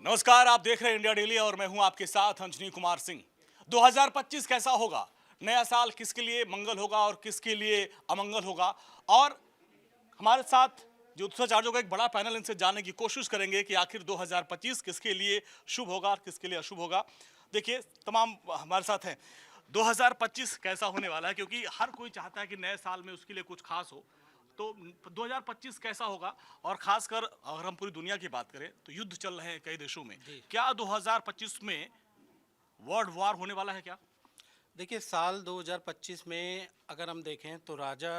नमस्कार, आप देख रहे हैं इंडिया डेली और मैं हूं आपके साथ अंजनी कुमार सिंह। 2025 कैसा होगा? नया साल किसके लिए मंगल होगा और किसके लिए अमंगल होगा? और हमारे साथ ज्योतिषाचार्यों का एक बड़ा पैनल, इनसे जानने की कोशिश करेंगे कि आखिर 2025 किसके लिए शुभ होगा और किसके लिए अशुभ होगा। देखिए, तमाम हमारे साथ हैं। 2025 कैसा होने वाला है, क्योंकि हर कोई चाहता है कि नए साल में उसके लिए कुछ खास हो। तो 2025 कैसा होगा? और खासकर अगर हम पूरी दुनिया की बात करें तो युद्ध चल रहे हैं कई देशों में। क्या 2025 में वर्ल्ड वॉर होने वाला है क्या? देखिए, साल 2025 में अगर हम देखें तो राजा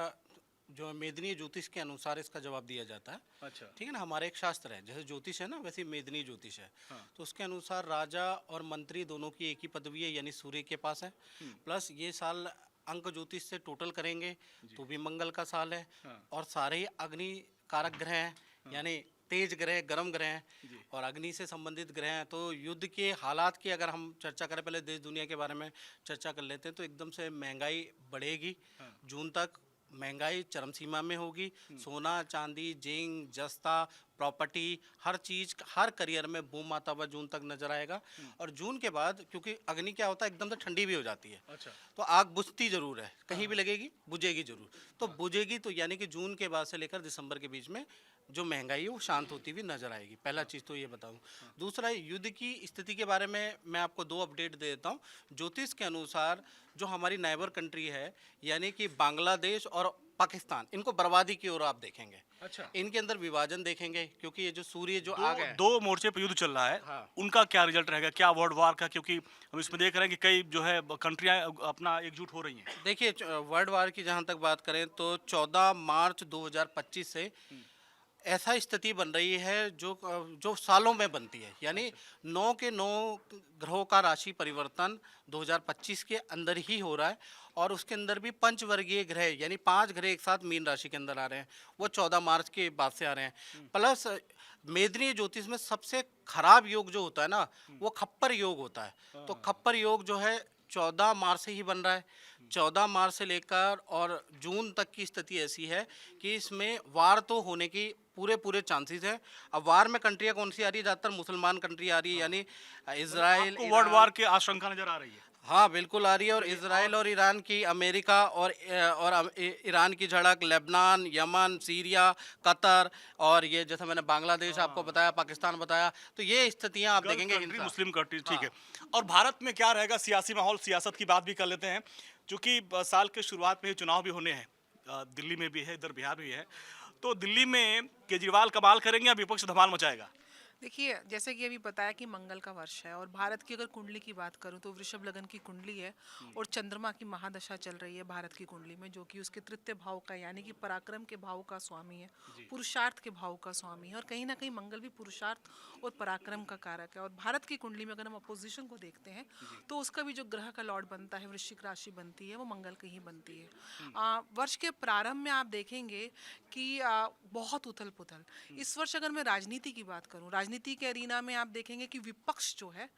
जो मेदिनी ज्योतिष के अनुसार इसका जवाब दिया जाता है। अच्छा। ठीक है ना, हमारे एक शास्त्र है, जैसे ज्योतिष है ना वैसे ही मेदिनी ज्योतिष है। हाँ। तो उसके अनुसार राजा और मंत्री दोनों की एक ही पदवी है, यानी सूर्य के पास है। प्लस ये साल अंक ज्योतिष से टोटल करेंगे तो भी मंगल का साल है। हाँ। और सारे ही अग्नि कारक ग्रह हैं, यानी तेज ग्रह, गर्म ग्रह हैं और अग्नि से संबंधित ग्रह हैं। तो युद्ध के हालात की अगर हम चर्चा करें, पहले देश दुनिया के बारे में चर्चा कर लेते हैं, तो एकदम से महंगाई बढ़ेगी। जून तक महंगाई चरम सीमा में होगी। सोना, चांदी, जिंक, जस्ता, प्रॉपर्टी, हर चीज़, हर करियर में बूम आता हुआ जून तक नजर आएगा। और जून के बाद, क्योंकि अग्नि क्या होता है, एकदम से ठंडी भी हो जाती है। अच्छा। तो आग बुझती जरूर है, कहीं भी लगेगी, बुझेगी जरूर। तो बुझेगी तो यानी कि जून के बाद से लेकर दिसंबर के बीच में जो महंगाई है वो शांत होती हुई नजर आएगी। पहला चीज़ तो ये बताऊं। दूसरा, युद्ध की स्थिति के बारे में मैं आपको दो अपडेट दे देता हूं। ज्योतिष के अनुसार जो हमारी नाइबर कंट्री है, यानी कि बांग्लादेश और पाकिस्तान, इनको बर्बादी की ओर आप देखेंगे। अच्छा। इनके अंदर विभाजन देखेंगे, क्योंकि ये जो सूर्य जो आ गए दो मोर्चे पे युद्ध चल रहा है। हाँ। उनका क्या रिजल्ट रहेगा? क्या वर्ल्ड वॉर का? क्योंकि हम इसमें देख रहे हैं कि कई जो है कंट्रियां अपना एकजुट हो रही हैं। देखिए, वर्ल्ड वार की जहाँ तक बात करें तो 14 मार्च 2025 से ऐसा स्थिति बन रही है जो जो सालों में बनती है, यानी 9 के 9 ग्रहों का राशि परिवर्तन 2025 के अंदर ही हो रहा है। और उसके अंदर भी पंचवर्गीय ग्रह, यानी 5 ग्रह एक साथ मीन राशि के अंदर आ रहे हैं, वो 14 मार्च के बाद से आ रहे हैं। प्लस मेदिनी ज्योतिष में सबसे खराब योग जो होता है ना, वो खप्पर योग होता है। तो खप्पर योग जो है 14 मार्च से ही बन रहा है। 14 मार्च से लेकर और जून तक की स्थिति ऐसी है कि इसमें वार तो होने की पूरे पूरे चांसेस है। अब वार में कंट्रियां कौन सी आ रही है? ज़्यादातर मुसलमान कंट्री आ रही है, यानी इजराइल, आपको वर्ल्ड वॉर की आशंका नजर आ रही है? हाँ बिल्कुल आ रही है। और इजराइल और ईरान की, अमेरिका और ईरान की झड़क, लेबनान, यमन, सीरिया, कतर, और ये जैसे मैंने बांग्लादेश आपको बताया, पाकिस्तान बताया, तो ये स्थितियां आप देखेंगे कंट्री, इन मुस्लिम कंट्री, ठीक है। हाँ। और भारत में क्या रहेगा सियासी माहौल? सियासत की बात भी कर लेते हैं, क्योंकि साल के शुरुआत में ही चुनाव भी होने हैं। दिल्ली में भी है, इधर बिहार में भी है। तो दिल्ली में केजरीवाल कमाल करेंगे या विपक्ष धमाल मचाएगा? देखिए, जैसे कि अभी बताया कि मंगल का वर्ष है और भारत की अगर कुंडली की बात करूं तो वृषभ लगन की कुंडली है और चंद्रमा की महादशा चल रही है भारत की कुंडली में, जो कि उसके तृतीय भाव का, यानी कि पराक्रम के भाव का स्वामी है, पुरुषार्थ के भाव का स्वामी है। और कहीं ना कहीं मंगल भी पुरुषार्थ और पराक्रम का कारक है। और भारत की कुंडली में अगर हम अपोजिशन को देखते हैं तो उसका भी जो ग्रह का लॉर्ड बनता है, वृश्चिक राशि बनती है, वो मंगल की ही बनती है। वर्ष के प्रारंभ में आप देखेंगे कि बहुत उथल पुथल। इस वर्ष अगर मैं राजनीति की बात करूं, राजनीति के अरीना में आप देखेंगे कि विपक्ष जो है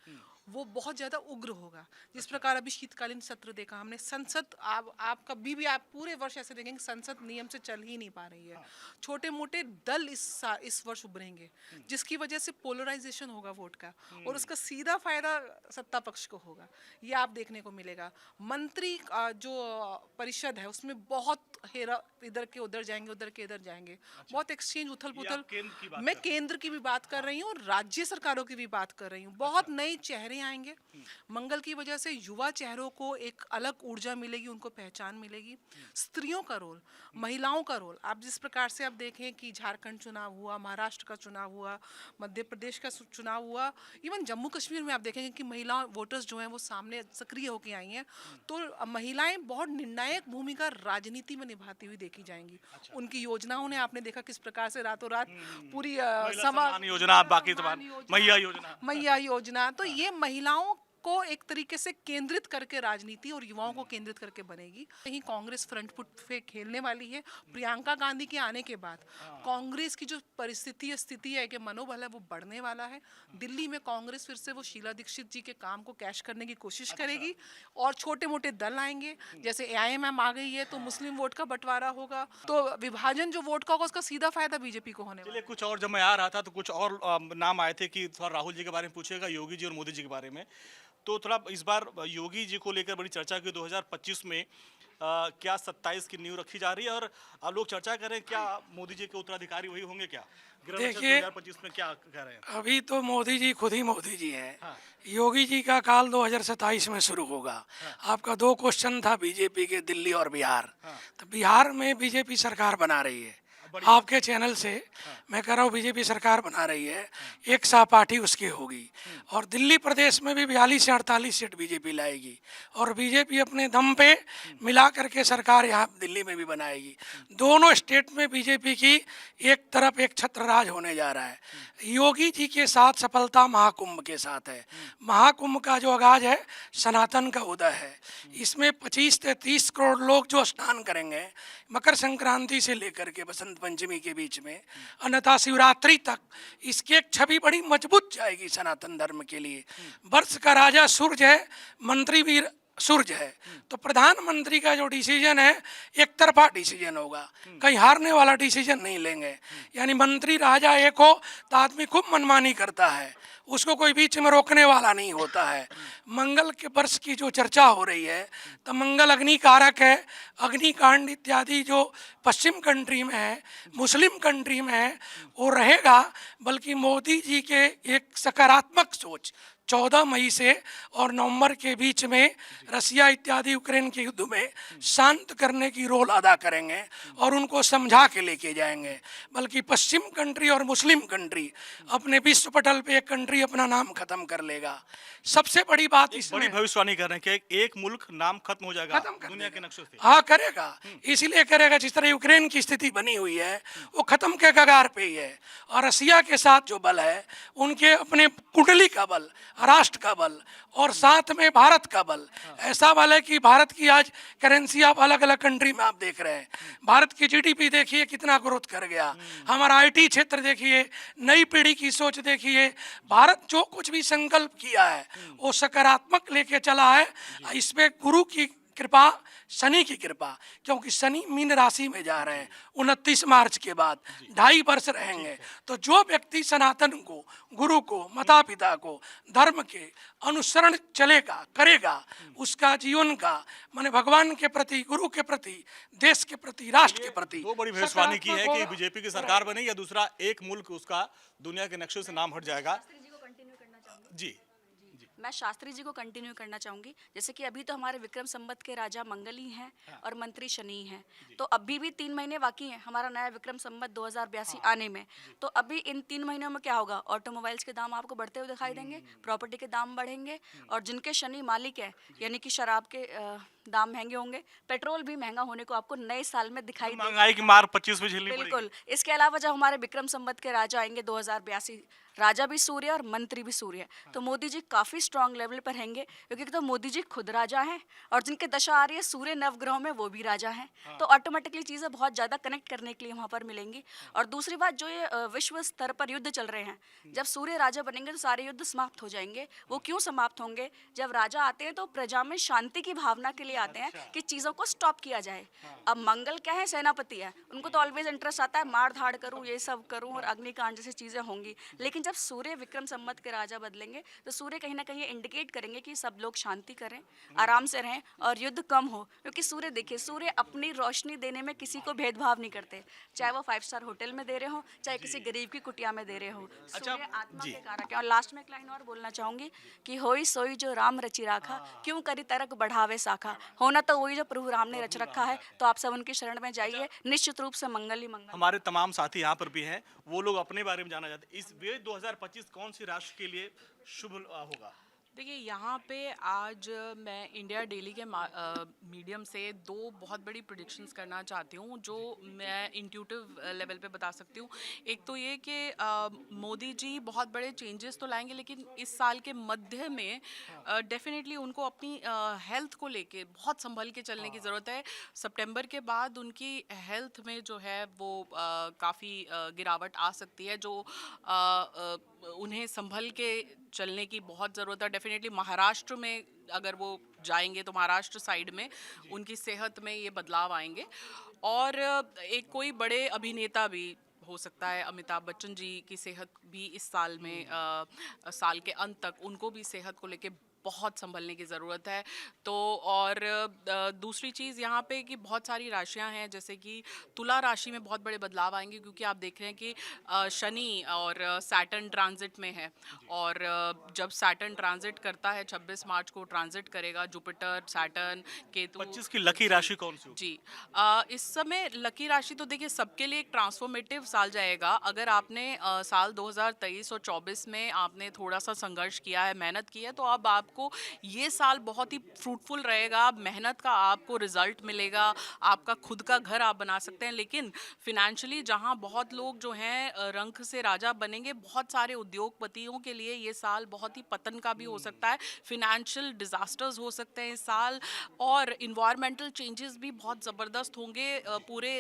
वो बहुत ज्यादा उग्र होगा। जिस प्रकार अभी शीतकालीन सत्र देखा हमने, संसद आप कभी भी आप पूरे वर्ष ऐसे देखेंगे संसद नियम से चल ही नहीं पा रही है। छोटे मोटे दल इस वर्ष उभरेंगे, जिसकी वजह से पोलराइजेशन होगा वोट का, और उसका सीधा फायदा सत्ता पक्ष को होगा। ये आप देखने को मिलेगा। मंत्री जो परिषद है उसमें बहुत हेरा, इधर के उधर जाएंगे, उधर के इधर जाएंगे। बहुत एक्सचेंज, उथल पुथल। मैं केंद्र की भी बात कर रही हूँ और राज्य सरकारों की भी बात कर रही हूँ। बहुत नए चेहरे आएंगे। मंगल की वजह से युवा चेहरों को एक अलग ऊर्जा मिलेगी, उनको पहचान मिलेगी। स्त्रियों का रोल, महिलाओं का रोल, आप जिस प्रकार से आप देखें कि झारखंड चुनाव हुआ, महाराष्ट्र का चुनाव हुआ, मध्य प्रदेश का चुनाव हुआ, इवन जम्मू कश्मीर में आप देखेंगे कि महिला वोटर्स जो हैं वो सामने सक्रिय होकर आई हैं। तो महिलाएं बहुत निर्णायक भूमिका राजनीति में निभाती हुई देखी जाएंगी। उनकी योजनाओं ने आपने देखा किस प्रकार से रातों रात पूरी सम्मान योजना, बाकी मैया योजना। मैया योजना, तो ये महिलाओं को एक तरीके से केंद्रित करके राजनीति और युवाओं को केंद्रित करके बनेगी। कहीं कांग्रेस फ्रंट फुट पे खेलने वाली है। प्रियंका गांधी के आने के बाद कांग्रेस की जो परिस्थिति स्थिति है कि मनोबल है वो बढ़ने वाला है। दिल्ली में कांग्रेस फिर से वो शीला दीक्षित जी के काम को कैश करने की कोशिश करेगी और छोटे मोटे दल आएंगे, जैसे AIMM आ गई है तो मुस्लिम वोट का बंटवारा होगा, तो विभाजन जो वोट का होगा उसका सीधा फायदा बीजेपी को होने वाला चलिए, कुछ और जब मैं आ रहा था तो कुछ और नाम आए थे कि थोड़ा राहुल जी के बारे में पूछेगा, योगी जी और मोदी जी के बारे में। तो थोड़ा इस बार योगी जी को लेकर बड़ी चर्चा की 2025 में क्या 27 की नींव रखी जा रही है, और अब लोग चर्चा करें क्या मोदी जी के उत्तराधिकारी वही होंगे क्या? देखिए, 2025 में क्या कह रहे हैं? अभी तो मोदी जी खुद ही मोदी जी हैं। हाँ। योगी जी का काल 2027 में शुरू होगा। आपका 2 क्वेश्चन था बीजेपी के, दिल्ली और बिहार। तो बिहार में बीजेपी सरकार बना रही है। आपके चैनल से मैं कह रहा हूँ बीजेपी सरकार बना रही है, एक सहपाठी उसकी होगी। और दिल्ली प्रदेश में भी 42 से 48 सीट बीजेपी लाएगी, और बीजेपी अपने दम पे मिला करके सरकार यहाँ दिल्ली में भी बनाएगी। दोनों स्टेट में बीजेपी की एक तरफ एक छत्र राज होने जा रहा है। योगी जी के साथ सफलता महाकुंभ के साथ है। महाकुंभ का जो आगाज है सनातन का उदय है। इसमें 25 से 30 करोड़ लोग जो स्नान करेंगे मकर संक्रांति से लेकर के बसंत पंचमी के बीच में, अन्यथा शिवरात्रि तक, इसकी एक छवि बड़ी मजबूत जाएगी सनातन धर्म के लिए। वर्ष का राजा सूर्य है, मंत्री भी सूर्य है, तो प्रधानमंत्री का जो डिसीजन है एक तरफा डिसीजन होगा, कहीं हारने वाला डिसीजन नहीं लेंगे। यानी मंत्री राजा एक हो तो आदमी खूब मनमानी करता है, उसको कोई बीच में रोकने वाला नहीं होता है। मंगल के वर्ष की जो चर्चा हो रही है तो मंगल अग्नि कारक है। अग्निकांड इत्यादि जो पश्चिम कंट्री में है, मुस्लिम कंट्री में है, वो रहेगा। बल्कि मोदी जी के एक सकारात्मक सोच 14 मई से और नवंबर के बीच में रसिया इत्यादि यूक्रेन के युद्ध में शांत करने की रोल अदा करेंगे और उनको समझा के लेके जाएंगे। बल्कि पश्चिम कंट्री और मुस्लिम कंट्री अपने विश्व पटल पे एक कंट्री अपना नाम खत्म कर लेगा। सबसे बड़ी बात बड़ी भविष्यवाणी कर रहे हैं कि एक मुल्क नाम खत्म हो जाएगा दुनिया के नक्शे से। हाँ करेगा, इसीलिए करेगा जिस तरह यूक्रेन की स्थिति बनी हुई है वो खत्म के कगार पे ही है। और रसिया के साथ जो बल है उनके अपने कुंडली का बल, राष्ट्र का बल और साथ में भारत का बल, ऐसा बल है कि भारत की आज करेंसी आप अलग अलग कंट्री में आप देख रहे हैं। भारत की GDP देखिए कितना ग्रोथ कर गया, हमारा IT क्षेत्र देखिए, नई पीढ़ी की सोच देखिए। भारत जो कुछ भी संकल्प किया है वो सकारात्मक लेके चला है। इसमें गुरु की कृपा, शनि की कृपा, क्योंकि शनि मीन राशि में जा रहे हैं 29 मार्च के बाद 2.5 वर्ष रहेंगे। तो जो व्यक्ति सनातन को, गुरु को, माता पिता को, धर्म के अनुसरण चलेगा, करेगा, उसका जीवन का माने भगवान के प्रति, गुरु के प्रति, देश के प्रति, राष्ट्र के प्रति दो बड़ी भविष्यवाणी की है कि बीजेपी की सरकार बने या दूसरा एक मुल्क उसका दुनिया के नक्शे से नाम हट जाएगा। जी, मैं शास्त्री जी को कंटिन्यू करना चाहूँगी। जैसे कि अभी तो हमारे विक्रम संवत के राजा मंगल ही हैं और मंत्री शनि हैं, तो अभी भी 3 महीने बाकी हैं हमारा नया विक्रम संवत 2082 आने में। तो अभी इन 3 महीनों में क्या होगा, ऑटोमोबाइल्स के दाम आपको बढ़ते हुए दिखाई देंगे, प्रॉपर्टी के दाम बढ़ेंगे, और जिनके शनि मालिक है यानी कि शराब के दाम महंगे होंगे, पेट्रोल भी महंगा होने को आपको नए साल में दिखाई देगा। महंगाई की मार 25 में झेलनी पड़ेगी। बिल्कुल। इसके अलावा जब हमारे विक्रम संवत के राजा आएंगे 2082, राजा भी सूर्य और मंत्री भी सूर्य, तो मोदी जी काफ़ी स्ट्रांग लेवल पर रहेंगे, क्योंकि तो मोदी जी खुद राजा हैं और जिनके दशा आ रही है सूर्य नवग्रहों में वो भी राजा हैं। तो ऑटोमेटिकली चीज़ें बहुत ज़्यादा कनेक्ट करने के लिए वहाँ पर मिलेंगी। और दूसरी बात, जो ये विश्व स्तर पर युद्ध चल रहे हैं, जब सूर्य राजा बनेंगे तो सारे युद्ध समाप्त हो जाएंगे। वो क्यों समाप्त होंगे, जब राजा आते हैं तो प्रजा में शांति की भावना के लिए आते हैं कि चीज़ों को स्टॉप किया जाए। अब मंगल क्या है, सेनापति है, उनको तो ऑलवेज इंटरेस्ट आता है मार धाड़ करूँ, ये सब करूँ और अग्निकांड जैसी चीज़ें होंगी। लेकिन जब सूर्य विक्रम संवत के राजा बदलेंगे तो सूर्य कहीं ना कहीं इंडिकेट करेंगे कि सब लोग शांति करें, आराम से रहें और युद्ध कम हो। क्योंकि सूर्य देखिए, सूर्य अपनी रोशनी देने में किसी को भेदभाव नहीं करते, चाहे वो 5 स्टार होटल में दे रहे हो, चाहे किसी गरीब की कुटिया में दे रहे हो। सूर्य आत्मा के कारक है। और लास्ट में एक लाइन और बोलना चाहूंगी कि होई सोई जो राम रचि राखा, क्यों करी तरक बढ़ावे शाखा। होना तो वही जो प्रभु राम ने रच रखा है, तो आप सब उनकी शरण में जाइए, निश्चित रूप से मंगल ही मंगल। हमारे तमाम साथी यहाँ पर भी हैं, वो लोग अपने बारे में जानना चाहते हैं। इस 2025 कौन सी राष्ट्र के लिए शुभ होगा? देखिए यहाँ पे आज मैं इंडिया डेली के मीडियम से दो बहुत बड़ी प्रिडिक्शंस करना चाहती हूँ जो मैं इंट्यूटिव लेवल पे बता सकती हूँ। एक तो ये कि मोदी जी बहुत बड़े चेंजेस तो लाएंगे, लेकिन इस साल के मध्य में डेफिनेटली उनको अपनी हेल्थ को लेके बहुत संभल के चलने की ज़रूरत है। सितंबर के बाद उनकी हेल्थ में जो है वो काफ़ी गिरावट आ सकती है, जो उन्हें संभल के चलने की बहुत ज़रूरत है। डेफिनेटली महाराष्ट्र में अगर वो जाएंगे तो महाराष्ट्र साइड में उनकी सेहत में ये बदलाव आएंगे। और एक कोई बड़े अभिनेता भी हो सकता है, अमिताभ बच्चन जी की सेहत भी इस साल में साल के अंत तक उनको भी सेहत को लेके बहुत संभलने की ज़रूरत है। तो और दूसरी चीज़ यहाँ पे कि बहुत सारी राशियाँ हैं, जैसे कि तुला राशि में बहुत बड़े बदलाव आएंगे, क्योंकि आप देख रहे हैं कि शनि और सैटर्न ट्रांजिट में है। और जब सैटर्न ट्रांजिट करता है 26 मार्च को ट्रांजिट करेगा, जुपिटर सैटर्न केतु। 25 की लकी राशि कौन सी होगी? जी इस समय लकी राशि तो देखिए सबके लिए एक ट्रांसफॉर्मेटिव साल जाएगा। अगर आपने साल 2023 और 24 में आपने थोड़ा सा संघर्ष किया है, मेहनत की है, तो अब आपको ये साल बहुत ही फ्रूटफुल रहेगा। मेहनत का आपको रिजल्ट मिलेगा, आपका खुद का घर आप बना सकते हैं। लेकिन फिनेंशियली जहां बहुत लोग जो हैं रंक से राजा बनेंगे, बहुत सारे उद्योगपतियों के लिए ये साल बहुत ही पतन का भी हो सकता है। फिनेंशियल डिजास्टर्स हो सकते हैं इस साल, और इन्वायरमेंटल चेंजेस भी बहुत ज़बरदस्त होंगे। पूरे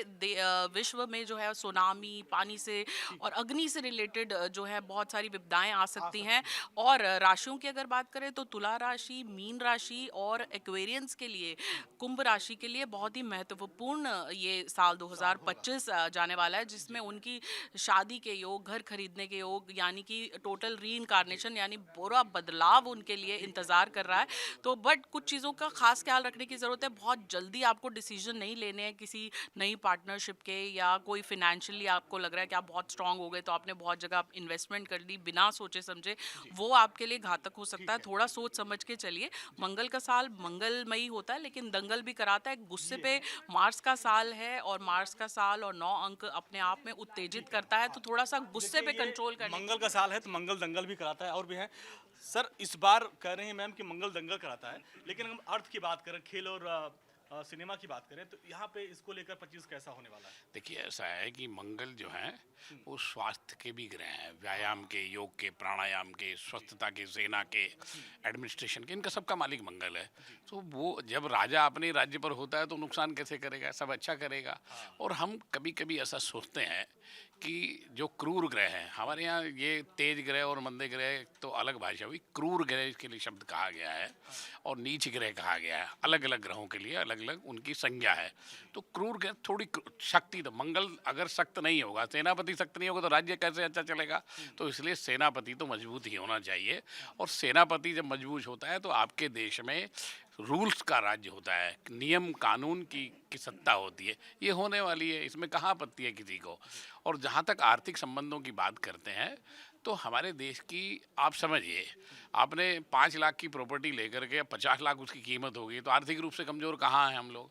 विश्व में जो है सुनामी, पानी से और अग्नि से रिलेटेड जो है बहुत सारी विपदाएं आ सकती हैं। और राशियों की अगर बात करें तो तुला राशि, मीन राशि और एक्वेरियंस के लिए, कुंभ राशि के लिए बहुत ही महत्वपूर्ण ये साल 2025 जाने वाला है, जिसमें उनकी शादी के योग, घर खरीदने के योग, यानी कि टोटल रीइंकार्नेशन यानी पूरा बदलाव उनके लिए इंतज़ार कर रहा है। तो बट कुछ चीज़ों का खास ख्याल रखने की ज़रूरत है। बहुत जल्दी आपको डिसीजन नहीं लेने हैं किसी नई पार्टनरशिप के, या कोई फिनेंशियली आपको लग रहा है कि आप बहुत स्ट्रांग हो गए तो आपने बहुत जगह इन्वेस्टमेंट कर ली बिना सोचे समझे, वो आपके लिए घातक हो सकता है। थोड़ा सोच समझ के चलिए। मंगल का साल मंगलमयी होता है, लेकिन दंगल भी कराता है। गुस्से पे मार्स का साल है, और मार्स का साल और 9 अंक अपने आप में उत्तेजित करता है, तो थोड़ा सा गुस्से पे कंट्रोल करने मंगल का साल है तो मंगल दंगल भी कराता है, और भी है। सर इस बार कह रहे हैं मैम कि मंगल दंगल कराता है, लेकिन हम अर्थ की बात करें, खेल और सिनेमा की बात करें, तो यहाँ पे इसको लेकर 25 कैसा होने वाला है? देखिए ऐसा है कि मंगल जो है वो स्वास्थ्य के भी ग्रह हैं, व्यायाम के, योग के, प्राणायाम के, स्वस्थता के, सेना के, एडमिनिस्ट्रेशन के, इनका सबका मालिक मंगल है। तो वो जब राजा अपने राज्य पर होता है तो नुकसान कैसे करेगा, सब अच्छा करेगा। और हम कभी कभी ऐसा सोचते हैं कि जो क्रूर ग्रह हैं हमारे यहाँ, ये तेज ग्रह और मंदे ग्रह तो अलग भाषा हुई, क्रूर ग्रह इसके लिए शब्द कहा गया है, और नीच ग्रह कहा गया है। अलग अलग ग्रहों के लिए अलग अलग उनकी संज्ञा है। तो क्रूर ग्रह थोड़ी शक्ति, तो मंगल अगर सख्त नहीं होगा, सेनापति सख्त नहीं होगा, तो राज्य कैसे अच्छा चलेगा? तो इसलिए सेनापति तो मजबूत ही होना चाहिए। और सेनापति जब मजबूत होता है तो आपके देश में रूल्स का राज्य होता है, नियम कानून की सत्ता होती है। ये होने वाली है, इसमें कहाँ आपत्ति है किसी को। और जहाँ तक आर्थिक संबंधों की बात करते हैं तो हमारे देश की, आप समझिए, आपने 5 लाख की प्रॉपर्टी लेकर के 50 लाख उसकी कीमत होगी, तो आर्थिक रूप से कमज़ोर कहाँ हैं हम लोग?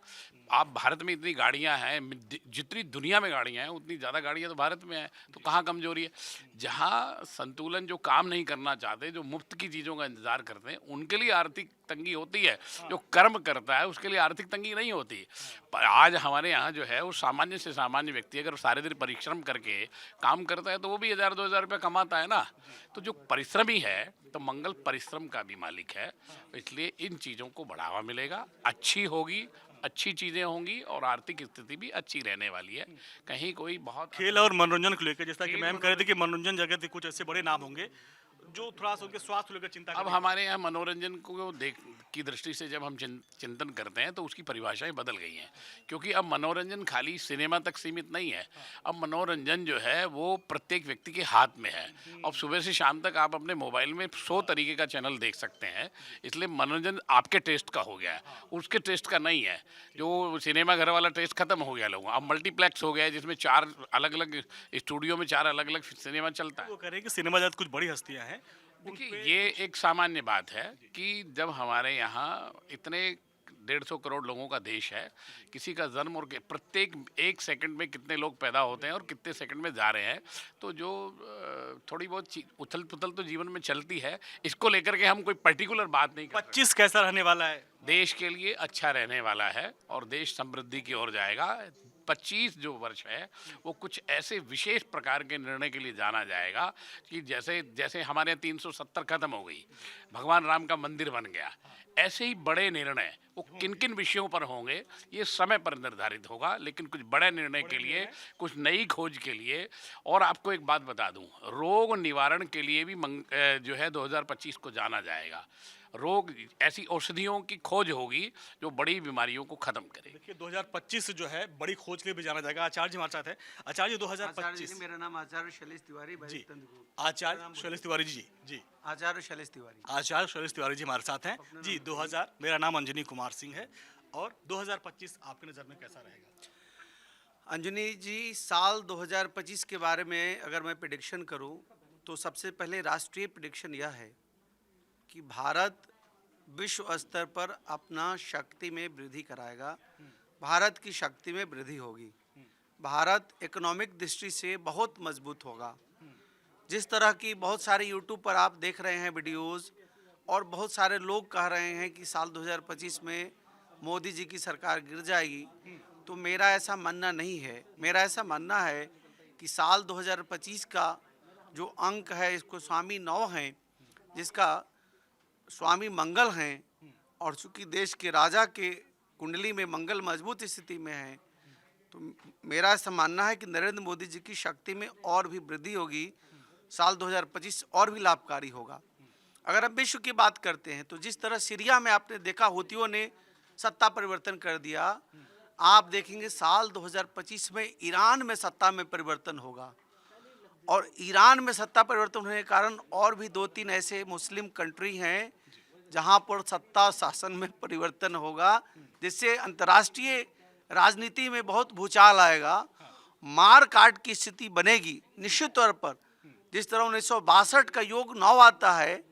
आप भारत में इतनी गाड़ियाँ हैं, जितनी दुनिया में गाड़ियाँ हैं उतनी ज़्यादा गाड़ियाँ तो भारत में हैं, तो कहाँ कमजोरी है? जहाँ संतुलन, जो काम नहीं करना चाहते, जो मुफ्त की चीज़ों का इंतज़ार करते हैं, उनके लिए आर्थिक तंगी होती है। जो कर्म करता है उसके लिए आर्थिक तंगी नहीं होती। पर आज हमारे यहाँ जो है वो सामान्य से सामान्य व्यक्ति अगर सारे दिन परिश्रम करके काम करता है तो वो भी 1000-2000 रुपये कमाता है ना। तो जो परिश्रमी है, तो मंगल परिश्रम का भी मालिक है, इसलिए इन चीज़ों को बढ़ावा मिलेगा, अच्छी होगी, अच्छी चीज़ें होंगी, और आर्थिक स्थिति भी अच्छी रहने वाली है। कहीं कोई बहुत खेल और मनोरंजन को लेकर, जैसा कि मैम कह रहे थे कि मनोरंजन जगत के कुछ ऐसे बड़े नाम होंगे जो थोड़ा सा उनके स्वास्थ्य को लेकर चिंता अब करेंगे। हमारे यहाँ मनोरंजन को की दृष्टि से जब हम चिंतन करते हैं तो उसकी परिभाषाएं बदल गई हैं, क्योंकि अब मनोरंजन खाली सिनेमा तक सीमित नहीं है। अब मनोरंजन जो है वो प्रत्येक व्यक्ति के हाथ में है। अब सुबह से शाम तक आप अपने मोबाइल में 100 तरीके का चैनल देख सकते हैं, इसलिए मनोरंजन आपके टेस्ट का हो गया है, उसके टेस्ट का नहीं है। जो सिनेमा घर वाला टेस्ट खत्म हो गया लोगों, अब मल्टीप्लेक्स हो गया है, जिसमें 4 अलग अलग स्टूडियो में 4 अलग अलग सिनेमा चलता है। वो कह रहे हैं कि सिनेमा जगत कुछ बड़ी हस्तियां हैं। देखिए ये एक सामान्य बात है कि जब हमारे यहाँ इतने 150 करोड़ लोगों का देश है। किसी का जन्म और प्रत्येक 1 सेकंड में कितने लोग पैदा होते हैं और कितने सेकंड में जा रहे हैं। तो जो थोड़ी बहुत उथल पुथल तो जीवन में चलती है, इसको लेकर के हम कोई पर्टिकुलर बात नहीं कर सकते। 25 कैसा रहने वाला है? देश के लिए अच्छा रहने वाला है और देश समृद्धि की ओर जाएगा। 25 जो वर्ष है वो कुछ ऐसे विशेष प्रकार के निर्णय के लिए जाना जाएगा कि जैसे जैसे हमारे 370 खत्म हो गई, भगवान राम का मंदिर बन गया, ऐसे ही बड़े निर्णय वो किन किन विषयों पर होंगे ये समय पर निर्धारित होगा। लेकिन कुछ बड़े निर्णय के लिए, कुछ नई खोज के लिए, और आपको एक बात बता दूं, रोग निवारण के लिए भी जो है 2025 को जाना जाएगा। रोग ऐसी औषधियों की खोज होगी जो बड़ी बीमारियों को खत्म करे। देखिए 2025 जो है बड़ी खोज के लिए भी जाना जाएगा। आचार्य जी हमारे साथ है। आचार्य जी 2025। मेरा नाम आचार्य शैलेश तिवारी जी, आचार्य शैलेश तिवारी जी। जी, आचार्य शैलेश तिवारी। आचार्य शैलेश तिवारी जी हमारे साथ हैं। जी 2000, मेरा नाम अंजनी कुमार सिंह है। और 2025 आपके नज़र में कैसा रहेगा? अंजनी जी, साल 2025 के बारे में अगर मैं प्रेडिक्शन करूं तो सबसे पहले राष्ट्रीय प्रेडिक्शन यह है कि भारत विश्व स्तर पर अपना शक्ति में वृद्धि कराएगा। भारत की शक्ति में वृद्धि होगी। भारत इकोनॉमिक दृष्टि से बहुत मजबूत होगा। जिस तरह की बहुत सारे यूट्यूब पर आप देख रहे हैं वीडियोस, और बहुत सारे लोग कह रहे हैं कि साल 2025 में मोदी जी की सरकार गिर जाएगी, तो मेरा ऐसा मानना नहीं है। मेरा ऐसा मानना है कि साल 2025 का जो अंक है, इसको स्वामी 9 हैं, जिसका स्वामी मंगल हैं, और चूँकि देश के राजा के कुंडली में मंगल मजबूत स्थिति में है, तो मेरा ऐसा मानना है कि नरेंद्र मोदी जी की शक्ति में और भी वृद्धि होगी। साल 2025 और भी लाभकारी होगा। अगर हम विश्व की बात करते हैं तो जिस तरह सीरिया में आपने देखा हुतियों ने सत्ता परिवर्तन कर दिया, आप देखेंगे साल 2025 में ईरान में सत्ता में परिवर्तन होगा। और ईरान में सत्ता परिवर्तन होने के कारण और भी 2-3 ऐसे मुस्लिम कंट्री हैं जहां पर सत्ता शासन में परिवर्तन होगा, जिससे अंतर्राष्ट्रीय राजनीति में बहुत भूचाल आएगा। मार काट की स्थिति बनेगी निश्चित तौर पर। जिस तरह 1962 का योग 9 आता है,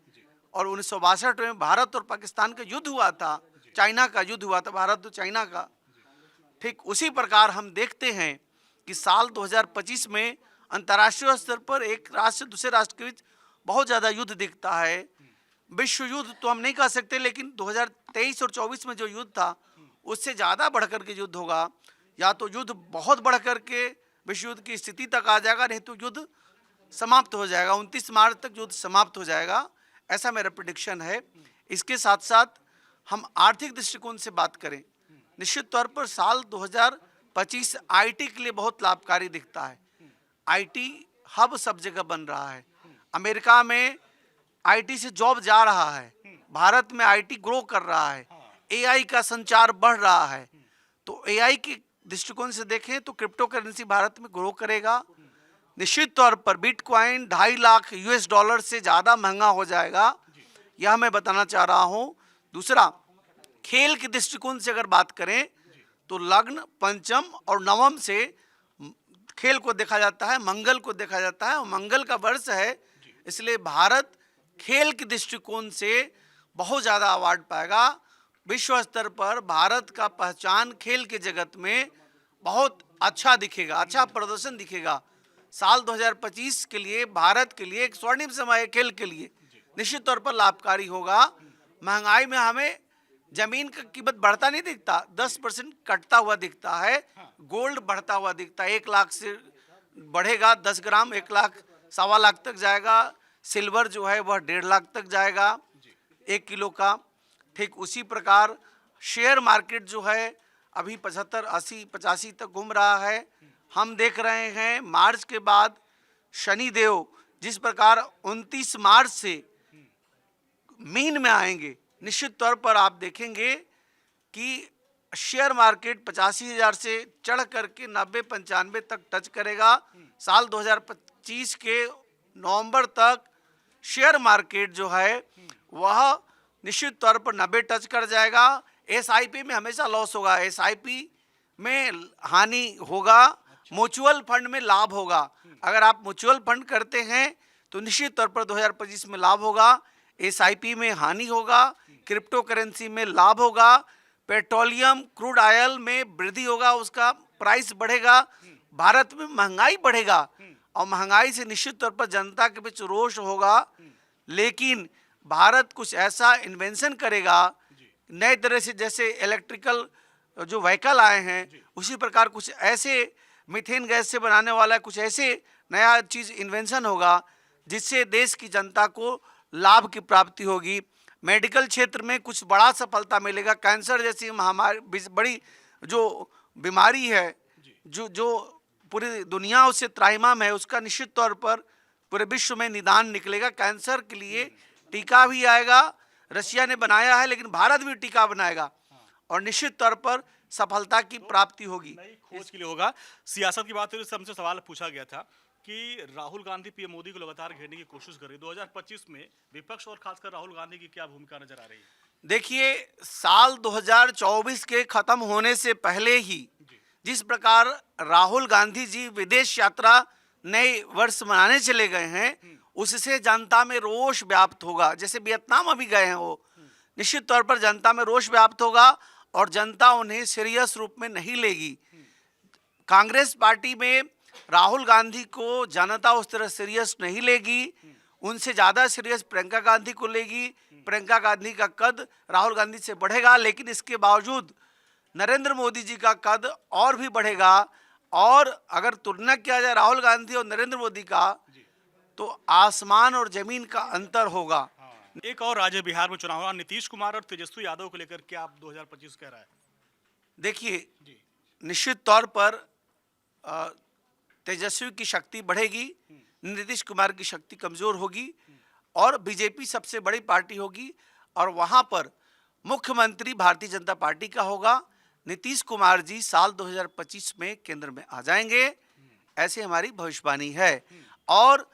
और 1962 में भारत और पाकिस्तान का युद्ध हुआ था, चाइना का युद्ध हुआ था, भारत और चाइना का, ठीक उसी प्रकार हम देखते हैं कि साल 2025 में अंतर्राष्ट्रीय स्तर पर एक राष्ट्र दूसरे राष्ट्र के बीच बहुत ज़्यादा युद्ध दिखता है। विश्व युद्ध तो हम नहीं कह सकते, लेकिन 2023 और 24 में जो युद्ध था उससे ज़्यादा बढ़कर के युद्ध होगा। या तो युद्ध बहुत बढ़ कर के विश्व युद्ध की स्थिति तक आ जाएगा, नहीं तो युद्ध समाप्त हो जाएगा। 29 मार्च तक युद्ध समाप्त हो जाएगा, ऐसा मेरा प्रेडिक्शन है। इसके साथ साथ हम आर्थिक दृष्टिकोण से बात करें, निश्चित तौर पर साल 2025 आईटी के लिए बहुत लाभकारी दिखता है। आईटी हब सब जगह बन रहा है। अमेरिका में आईटी से जॉब जा रहा है, भारत में आईटी ग्रो कर रहा है, एआई का संचार बढ़ रहा है। तो एआई के दृष्टिकोण से देखें तो क्रिप्टो करेंसी भारत में ग्रो करेगा। निश्चित तौर पर बिटकॉइन 2.5 लाख US डॉलर से ज़्यादा महंगा हो जाएगा, यह मैं बताना चाह रहा हूँ। दूसरा, खेल के दृष्टिकोण से अगर बात करें तो लग्न, पंचम और नवम से खेल को देखा जाता है, मंगल को देखा जाता है, और मंगल का वर्ष है, इसलिए भारत खेल के दृष्टिकोण से बहुत ज़्यादा अवार्ड पाएगा। विश्व स्तर पर भारत का पहचान खेल के जगत में बहुत अच्छा दिखेगा, अच्छा प्रदर्शन दिखेगा। साल 2025 के लिए भारत के लिए एक स्वर्णिम समय है। खेल के लिए निश्चित तौर पर लाभकारी होगा। महंगाई में हमें जमीन का कीमत बढ़ता नहीं दिखता, 10% कटता हुआ दिखता है। गोल्ड बढ़ता हुआ दिखता है, 1 लाख से बढ़ेगा 10 ग्राम, 1 लाख 1.25 लाख तक जाएगा। सिल्वर जो है वह 1.5 लाख तक जाएगा 1 किलो का। ठीक उसी प्रकार शेयर मार्केट जो है अभी 75, 80, 85 तक घूम रहा है। हम देख रहे हैं मार्च के बाद शनिदेव जिस प्रकार 29 मार्च से मीन में आएंगे, निश्चित तौर पर आप देखेंगे कि शेयर मार्केट 85,000 से चढ़ करके 90-95 तक टच करेगा। साल 2025 के नवंबर तक शेयर मार्केट जो है वह निश्चित तौर पर 90 टच कर जाएगा। एसआईपी में हमेशा लॉस होगा, एसआईपी में हानि होगा, म्यूचुअल फंड में लाभ होगा। अगर आप म्यूचुअल फंड करते हैं तो निश्चित तौर पर 2025 में लाभ होगा, एसआईपी में हानि होगा, क्रिप्टो करेंसी में लाभ होगा, पेट्रोलियम क्रूड ऑयल में वृद्धि होगा, उसका प्राइस बढ़ेगा, भारत में महंगाई बढ़ेगा और महंगाई से निश्चित तौर पर जनता के बीच रोष होगा। लेकिन भारत कुछ ऐसा इन्वेंशन करेगा नए तरह से, जैसे इलेक्ट्रिकल जो व्हीकल आए हैं उसी प्रकार कुछ ऐसे मीथेन गैस से बनाने वाला कुछ ऐसे नया चीज़ इन्वेंशन होगा जिससे देश की जनता को लाभ की प्राप्ति होगी। मेडिकल क्षेत्र में कुछ बड़ा सफलता मिलेगा। कैंसर जैसी महामारी बड़ी जो बीमारी है जो पूरी दुनिया उससे त्राहिमाम है, उसका निश्चित तौर पर पूरे विश्व में निदान निकलेगा। कैंसर के लिए टीका भी आएगा, रशिया ने बनाया है, लेकिन भारत भी टीका बनाएगा और निश्चित तौर पर सफलता की प्राप्ति होगी। नई खोज के लिए होगा। सियासत की बात करें तो हमसे सवाल पूछा गया था कि राहुल गांधी पीएम मोदी को लगातार घेरने की कोशिश कर रही है। 2025 में विपक्ष और खासकर राहुल गांधी की क्या भूमिका नजर आ रही है? देखिए, साल 2024 के खत्म होने से पहले ही जिस प्रकार राहुल गांधी जी विदेश यात्रा नए वर्ष मनाने चले गए हैं, उससे जनता में रोष व्याप्त होगा। जैसे वियतनाम अभी गए हैं, वो निश्चित तौर पर जनता में रोष व्याप्त होगा और जनता उन्हें सीरियस रूप में नहीं लेगी। कांग्रेस पार्टी में राहुल गांधी को जनता उस तरह सीरियस नहीं लेगी, उनसे ज़्यादा सीरियस प्रियंका गांधी को लेगी। प्रियंका गांधी का कद राहुल गांधी से बढ़ेगा, लेकिन इसके बावजूद नरेंद्र मोदी जी का कद और भी बढ़ेगा। और अगर तुलना किया जाए राहुल गांधी और नरेंद्र मोदी का, तो आसमान और जमीन का अंतर होगा। एक और राज्य बिहार में चुनाव हुआ, नीतीश कुमार और तेजस्वी यादव को लेकर क्या आप 2025 कह रहा है? देखिए, निश्चित तौर पर तेजस्वी की शक्ति बढ़ेगी, नीतीश कुमार की शक्ति कमजोर होगी और बीजेपी सबसे बड़ी पार्टी होगी और वहां पर मुख्यमंत्री भारतीय जनता पार्टी का होगा। नीतीश कुमार जी साल 2025 में केंद्र में आ जाएंगे, ऐसे हमारी भविष्यवाणी है। और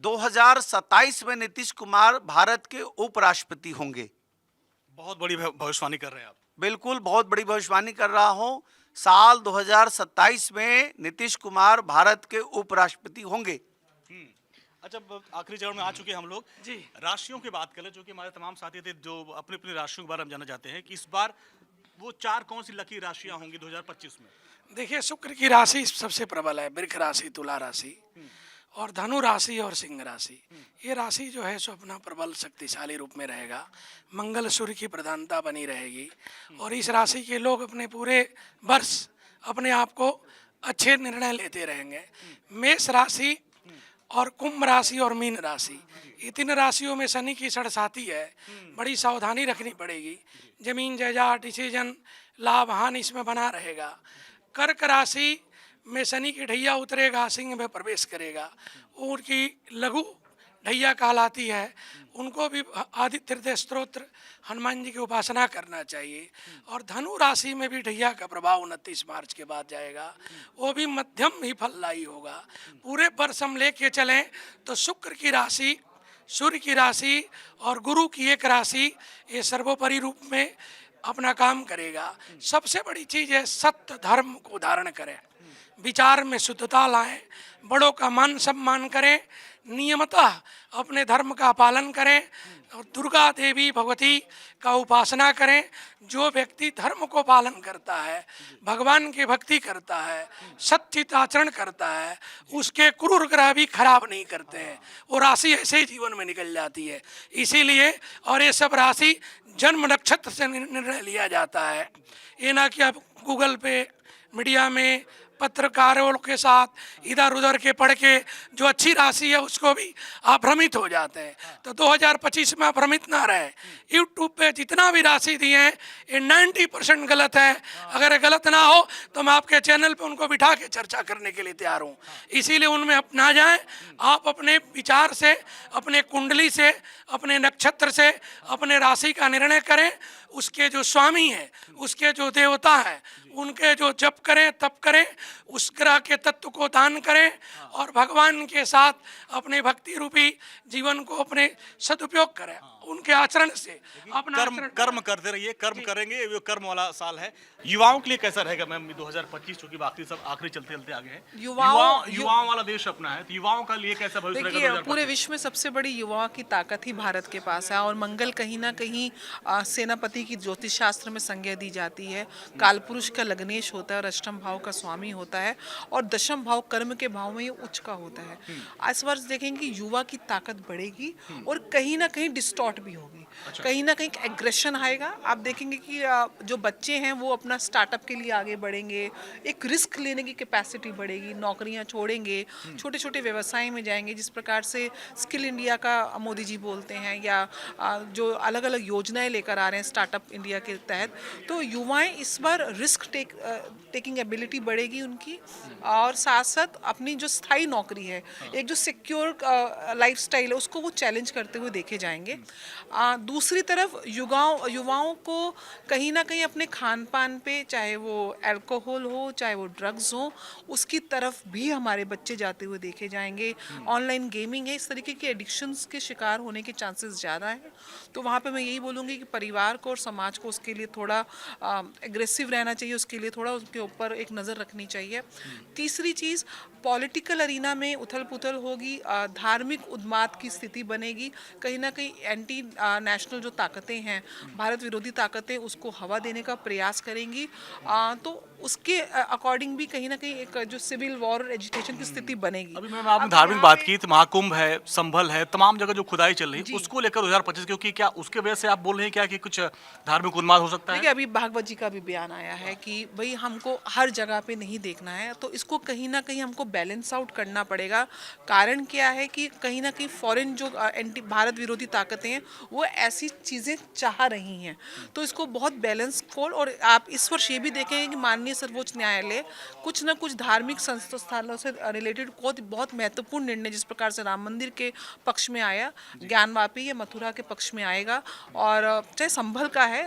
2027 में नीतीश कुमार भारत के उपराष्ट्रपति होंगे। बहुत बड़ी भविष्यवाणी कर रहे हैं आप। बिल्कुल, बहुत बड़ी भविष्यवाणी कर रहा हूं। साल 2027 में नीतीश कुमार भारत के उपराष्ट्रपति होंगे। अच्छा, आखिरी चरण में आ चुके हैं हम लोग जी। राशियों की बात करें, जो कि हमारे तमाम साथी थे जो अपनी अपनी राशियों के बारे में जानना चाहते हैं कि इस बार वो 4 कौन सी लकी राशियां होंगी 2025 में? देखिए, शुक्र की राशि सबसे प्रबल है, वृक्ष राशि, तुला राशि और धनु राशि और सिंह राशि। ये राशि जो है सो अपना प्रबल शक्तिशाली रूप में रहेगा। मंगल सूर्य की प्रधानता बनी रहेगी और इस राशि के लोग अपने पूरे वर्ष अपने आप को अच्छे निर्णय लेते रहेंगे। मेष राशि और कुंभ राशि और मीन राशि, ये 3 राशियों में शनि की सड़साती है, बड़ी सावधानी रखनी पड़ेगी। जमीन जायदाद, डिसीजन, लाभ हानि इसमें बना रहेगा। कर्क राशि में शनि की ढैया उतरेगा, सिंह में प्रवेश करेगा, उनकी लघु ढैया कहलाती है। उनको भी आदित्य हृदय स्तोत्र, हनुमान जी की उपासना करना चाहिए। और धनु राशि में भी ढैया का प्रभाव 29 मार्च के बाद जाएगा, वो भी मध्यम ही फलदायी होगा। पूरे वर्ष हम लेके चलें तो शुक्र की राशि, सूर्य की राशि और गुरु की एक राशि, ये सर्वोपरि रूप में अपना काम करेगा। सबसे बड़ी चीज़ है सत्य धर्म को धारण करें, विचार में शुद्धता लाएं, बड़ों का मान सम्मान करें, नियमतः अपने धर्म का पालन करें और दुर्गा देवी भगवती का उपासना करें। जो व्यक्ति धर्म को पालन करता है, भगवान की भक्ति करता है, सच्चित आचरण करता है, उसके क्रूर ग्रह भी खराब नहीं करते हैं, वो राशि ऐसे ही जीवन में निकल जाती है। इसीलिए और ये सब राशि जन्म नक्षत्र से निर्णय लिया जाता है। ये ना कि आप गूगल पे, मीडिया में, पत्रकारों के साथ इधर उधर के पढ़ के जो अच्छी राशि है उसको भी आप भ्रमित हो जाते हैं। तो 2025 में आप भ्रमित ना रहे। यूट्यूब पे जितना भी राशि दिए हैं ये 90% गलत है। अगर ये गलत ना हो तो मैं आपके चैनल पे उनको बिठा के चर्चा करने के लिए तैयार हूँ। इसीलिए उनमें अपना जाएं। आप अपने विचार से, अपने कुंडली से, अपने नक्षत्र से अपने राशि का निर्णय करें। उसके जो स्वामी हैं, उसके जो देवता हैं, उनके जो जप करें तप करें, उस ग्रह के तत्व को दान करें और भगवान के साथ अपने भक्ति रूपी जीवन को अपने सदुपयोग करें। उनके आचरण से अपना कर्म आचरण कर्म करते रहिए, कर्म करेंगे, ये कर्म वाला साल है। युवाओं के लिए कैसा रहेगा मैम 2025, चूंकि बाकी सब आखिरी चलते चलते आगे हैं। युवाओं वाला देश अपना है, तो युवाओं का लिए कैसा भविष्य रहेगा देखिए 2025? पूरे विश्व में सबसे बड़ी युवाओं की ताकत ही भारत के पास है और मंगल कहीं ना कहीं सेनापति की ज्योतिष शास्त्र में संज्ञा दी जाती है। कालपुरुष का लग्नेश होता है और अष्टम भाव का स्वामी होता है और दशम भाव कर्म के भाव में ये उच्च का होता है। इस वर्ष देखेंगे कि युवा की ताकत बढ़ेगी और कहीं ना कहीं डिस्टॉर्ट भी होगी, कहीं ना कहीं एग्रेशन आएगा। आप देखेंगे कि जो बच्चे हैं वो अपना स्टार्टअप के लिए आगे बढ़ेंगे, एक रिस्क लेने की कैपेसिटी बढ़ेगी, नौकरियां छोड़ेंगे, छोटे छोटे व्यवसाय में जाएंगे, जिस प्रकार से स्किल इंडिया का मोदी जी बोलते हैं या जो अलग अलग योजनाएं लेकर आ रहे हैं स्टार्टअप इंडिया के तहत। तो युवाएं इस बार रिस्क टेकिंग एबिलिटी बढ़ेगी उनकी और साथ साथ अपनी जो स्थायी नौकरी है, एक जो सिक्योर लाइफस्टाइल है, उसको वो चैलेंज करते हुए देखे जाएंगे। दूसरी तरफ युवाओं को कहीं ना कहीं अपने खान पान पे, चाहे वो अल्कोहल हो चाहे वो ड्रग्स हो, उसकी तरफ भी हमारे बच्चे जाते हुए देखे जाएंगे। ऑनलाइन गेमिंग है, इस तरीके के एडिक्शंस के शिकार होने के चांसेस ज़्यादा हैं। तो वहाँ पे मैं यही बोलूँगी कि परिवार को और समाज को उसके लिए थोड़ा एग्रेसिव रहना चाहिए, उसके लिए थोड़ा उसके ऊपर एक नज़र रखनी चाहिए। तीसरी चीज़, पॉलिटिकल अरीना में उथल पुथल होगी, धार्मिक उन्माद की स्थिति बनेगी, कहीं ना कहीं एंटी नेशनल जो ताकतें हैं, भारत विरोधी ताकतें, उसको हवा देने का प्रयास करेंगी। तो उसके अकॉर्डिंग भी कहीं ना कहीं एक जो सिविल वॉर और एजिटेशन की स्थिति बनेगी। अभी मैम आपने अब धार्मिक यहाँ बात पे- की, तो महाकुंभ है, संभल है, तमाम जगह जो खुदाई चल रही है उसको लेकर 2025, क्योंकि क्या उसके वजह से आप बोल रहे हैं क्या कि कुछ धार्मिक उन्माद हो सकता है? देखिए अभी भागवत जी का भी बयान आया है कि भाई हमको हर जगह पे नहीं देखना है, तो इसको कहीं ना कहीं हमको बैलेंस आउट करना पड़ेगा। कारण क्या है कि कहीं ना कहीं फॉरेन जो एंटी भारत विरोधी ताकतें हैं वो ऐसी चीज़ें चाह रही हैं, तो इसको बहुत बैलेंस फोल। और आप इस वर्ष ये भी देखेंगे कि माननीय सर्वोच्च न्यायालय कुछ ना कुछ धार्मिक संस्थानों से रिलेटेड बहुत महत्वपूर्ण निर्णय, जिस प्रकार से राम मंदिर के पक्ष में आया, ज्ञानवापी या मथुरा के पक्ष में आएगा, और चाहे संभल का है,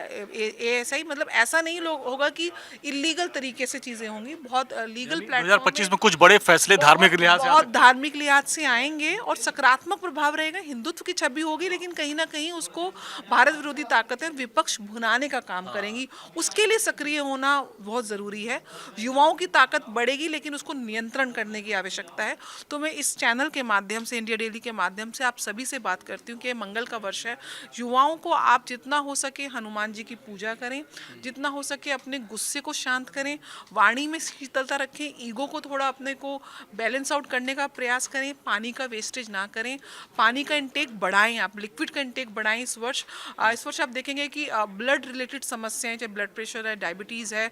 ऐसा ही, मतलब ऐसा नहीं लोग होगा कि इलीगल तरीके से चीज़ें होंगी, बहुत लीगल प्लेटफॉर्म 2025 में कुछ बड़े फैसले धार्मिक लिहाज से आ बहुत सकते हैं। धार्मिक लिहाज से आएंगे और सकारात्मक प्रभाव रहेगा, हिंदुत्व की छवि होगी, लेकिन कहीं ना कहीं उसको भारत विरोधी ताकतें विपक्ष भुनाने का काम करेंगी। उसके लिए सक्रिय होना बहुत ज़रूरी है। युवाओं की ताकत बढ़ेगी लेकिन उसको नियंत्रण करने की आवश्यकता है। तो मैं इस चैनल के माध्यम से, इंडिया डेली के माध्यम से आप सभी से बात करती हूँ कि मंगल का वर्ष है। युवाओं को आप जितना हो सके हनुमान जी की पूजा करें, जितना हो सके अपने गुस्से को शांत करें, वाणी में शीतलता रखें, ईगो को थोड़ा अपने को बैलेंस आउट करने का प्रयास करें, पानी का वेस्टेज ना करें, पानी का इंटेक बढ़ाएं, आप लिक्विड का इंटेक बढ़ाएं। इस वर्ष आप देखेंगे कि ब्लड रिलेटेड समस्याएं, चाहे ब्लड प्रेशर है, डायबिटीज़ है,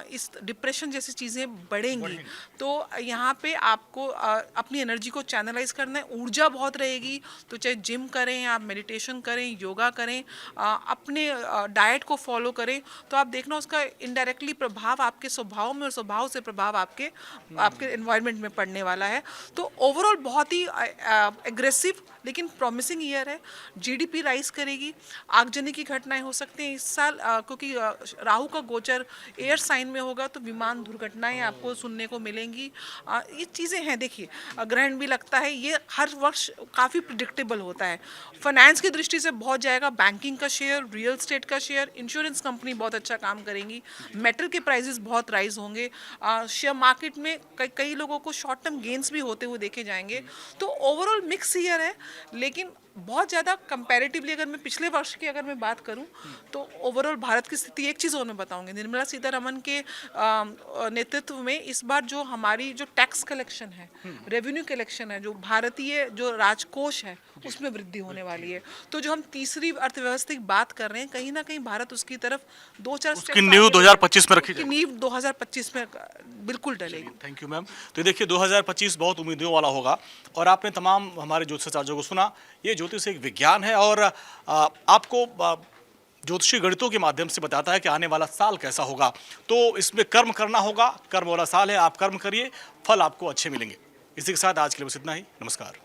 इस डिप्रेशन जैसी चीज़ें बढ़ेंगी। तो यहाँ पे आपको अपनी एनर्जी को चैनलाइज करना है, ऊर्जा बहुत रहेगी, तो चाहे जिम करें, आप मेडिटेशन करें, योगा करें, अपने डाइट को फॉलो करें, तो आप देखना उसका इनडायरेक्टली प्रभाव आपके स्वभाव में और स्वभाव से प्रभाव आपके एनवायरनमेंट में पड़ने वाला है। तो ओवरऑल बहुत ही एग्रेसिव लेकिन प्रॉमिसिंग ईयर है। जीडीपी राइज करेगी, आगजनी की घटनाएं हो सकती हैं इस साल, क्योंकि राहु का गोचर एयर साइन में होगा, तो विमान दुर्घटनाएं आपको सुनने को मिलेंगी। ये चीज़ें हैं। देखिए ग्रहण भी लगता है, ये हर वर्ष काफ़ी प्रिडिक्टेबल होता है। फाइनेंस की दृष्टि से बहुत जाएगा, बैंकिंग का शेयर, रियल एस्टेट का शेयर, इंश्योरेंस कंपनी बहुत अच्छा काम करेंगी, मेटल के प्राइसेस बहुत राइज होंगे, शेयर मार्केट में कई लोगों को शॉर्ट टर्म गेन्स भी होते हुए देखे जाएंगे। तो ओवरऑल मिक्स ईयर है, लेकिन बहुत ज़्यादा कंपैरेटिवली अगर मैं पिछले वर्ष की अगर मैं बात करूं तो ओवरऑल भारत की स्थिति, एक चीज़ और मैं बताऊंगी, निर्मला सीतारमन के नेतृत्व में इस बार जो हमारी जो टैक्स कलेक्शन है, रेवेन्यू कलेक्शन है, जो भारतीय जो राजकोष है, उसमें वृद्धि होने वाली है। तो जो हम तीसरी अर्थव्यवस्था की बात कर रहे हैं, कहीं ना कहीं भारत उसकी तरफ 2-4 उसकी नींव 2025 में रखी जाएगी। नींव 2025 में बिल्कुल डलेगी। Thank you ma'am. तो ये देखिए 2025 बहुत उम्मीदों वाला होगा, और आपने तमाम हमारे ज्योतिषाचार्यों को सुना। ये ज्योतिष एक विज्ञान है और आपको ज्योतिषी गणितों के माध्यम से बताता है कि आने वाला साल कैसा होगा। तो इसमें कर्म करना होगा, कर्म वाला साल है, आप कर्म करिए, फल आपको अच्छे मिलेंगे। इसी के साथ आज के लिए बस इतना ही। नमस्कार।